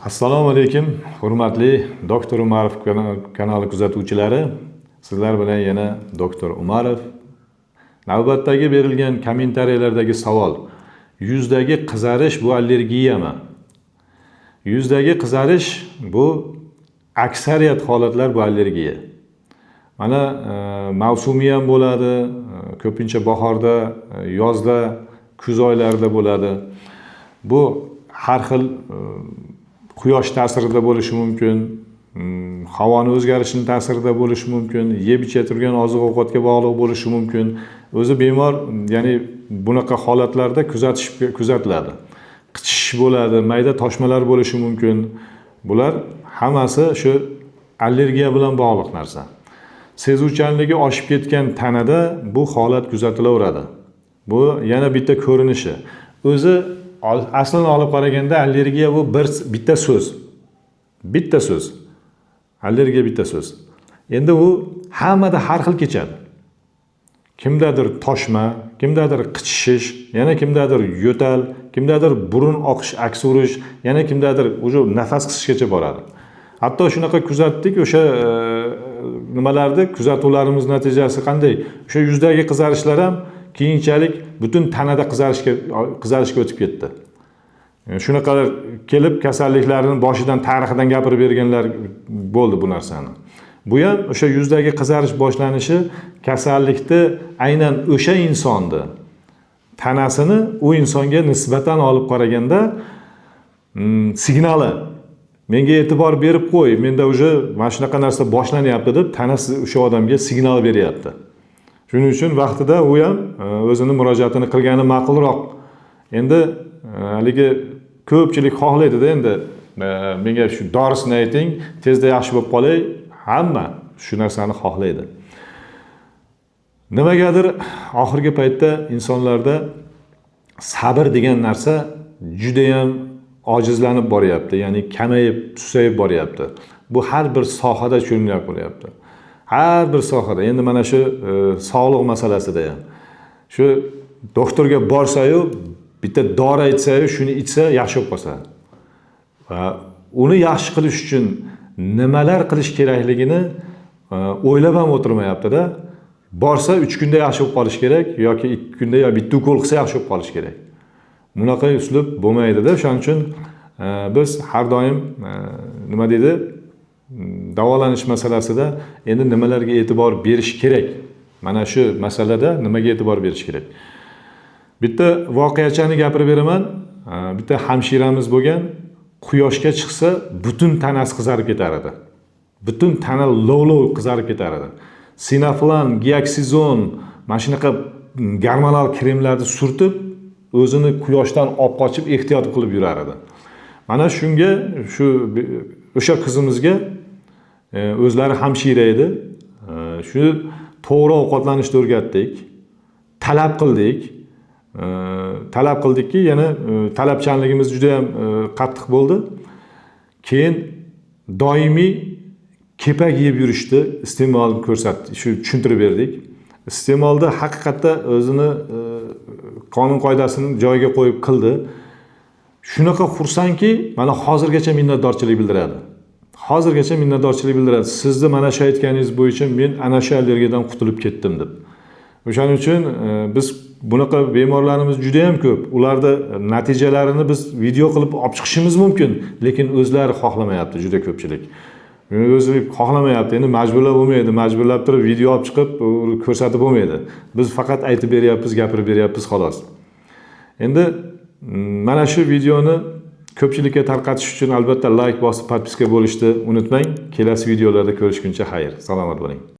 Assalomu alaykum, hurmatli Doktor Umarov kanali kuzatuvchilari. Sizlar bilan yana Doktor Umarov. Navbatdagi berilgan kommentariyalardagi savol: yuzdagi qizarish bu allergiyami? Yuzdagi qizarish bu aksariyat holatlar bu allergiya. Mana mavsumiy ham bo'ladi, ko'pincha bahorda, yozda, kuz oylarida bo'ladi. Bu har xil quyosh ta'sirida bo'lishi mumkin, havoni o'zgarishining ta'sirida bo'lishi mumkin, yeb icha turgan oziq-ovqatga bog'liq bo'lishi mumkin. O'zi bemor, ya'ni bunaqa holatlarda kuzatiladi. Qichishish bo'ladi, mayda toshmalar bo'lishi mumkin. Bular hammasi shu allergiya bilan bog'liq narsa. Sezuvchanligi oshib ketgan tanada bu holat kuzatilaveradi. Bu yana bitta ko'rinishi. O'zi aslini olib qaraganda allergiya bu bitta so'z. Bitta so'z. Allergiya bitta so'z. Endi u hammada har xil kechadi. Kimdadir toshma, kimdadir qichishish, yana kimdadir yo'tal, kimdadir burun oqish, aks urish, yana kimdadir o'sha nafas qisishgacha boradi. Hatto shunaqa kuzatdik, o'sha nimalarni kuzatuvlarimiz natijasi qanday? O'sha yuzdagi qizarishlar ham keyinchalik butun tanada qizarishga o'tib ketdi. Shunaqalar kelib kasalliklarning boshidan, tarixidan gapirib berganlar bo'ldi bu narsani. Bu ham o'sha yuzdagi qizarish boshlanishi kasallikni aynan o'sha insonni tanasini u insonga nisbatan olib qaraganda signali. Menga e'tibor berib qo'y, menda o'sha mana shunaqa narsa boshlanyapti deb tanasi o'sha odamga signal beryapti. Shuning uchun vaqtida u ham o'zini murojaatini qilgani ma'qulroq. Endi haligi ko'pchilik xohlaydi-da, endi menga shu dorisini ayting, tezda yaxshi bo'lib qolay, hamma shu narsani xohlaydi. Nimagadir oxirgi paytda insonlarda sabr degan narsa juda ham ojizlanib boryapti, ya'ni kamayib, susayib boryapti. Bu har bir sohada ko'rinib qolyapti. Har bir sohada. Endi mana shu sog'liq masalasida ham. Shu doktorga borsa-yu, bitta dori aytsa-yu, shuni ichsa yaxshi bo'lib qolsa. Va uni yaxshi qilish uchun nimalar qilish kerakligini o'ylab ham o'tirmayapti-da. Borsa 3 kunda yaxshi bo'lib qolish kerak yoki 2 kunda yo bitta ukol qilsa yaxshi bo'lib qolish kerak. Bunaqa uslub bo'lmaydi-da. Shuning uchun biz har doim nima deydi? Davolanish masalasida endi nimalarga e'tibor berish kerak? Mana shu masalada nimaga e'tibor berish kerak? Bitta voqeachani gapirib beraman. Bitta hamshiramiz bo'lgan, quyoshga chiqsa butun tanasi qizarib ketar edi. Butun tana lov-lov qizarib ketar edi. Sinaflan, giaksizon, mana shunaqa gormonal kremlarni surtib, o'zini quyoshdan olib qochib ehtiyot qilib yurar edi. Mana shunga o'sha qizimizga o'zlari hamshira edi. Shu to'g'ri ovqatlanishni o'rgatdik. Talab qildikki, yana talabchanligimiz juda ham qattiq bo'ldi. Keyin doimiy kepak yeb yurishni iste'molni ko'rsatdik, shu tushuntirib berdik. Iste'molda haqiqatda o'zini qonun qoidasini joyiga qo'yib qildi. Shunaqa xursandki, mana hozirgacha minnatdorchilik bildiradi. Sizni mana shu aytganingiz bo'yicha men ana shu allergiyadan qutulib ketdim deb. O'shaning uchun biz bunaqa bemorlarimiz juda ham ko'p. Ularda natijalarini biz video qilib olib chiqishimiz mumkin, lekin o'zlari xohlamayapti juda ko'pchilik. O'zi xohlamayapti. Endi majburlab bo'lmaydi. Majburlab turib video olib chiqib ko'rsatib bo'lmaydi. Biz faqat aytib beryapmiz, gapirib beryapmiz xolos. Endi mana shu videoni ko'pchilikka tarqatish uchun albatta like bosib, podpiska bo'lishni unutmang. Kelasi videolarda ko'rishguncha xayr. Salomat bo'ling.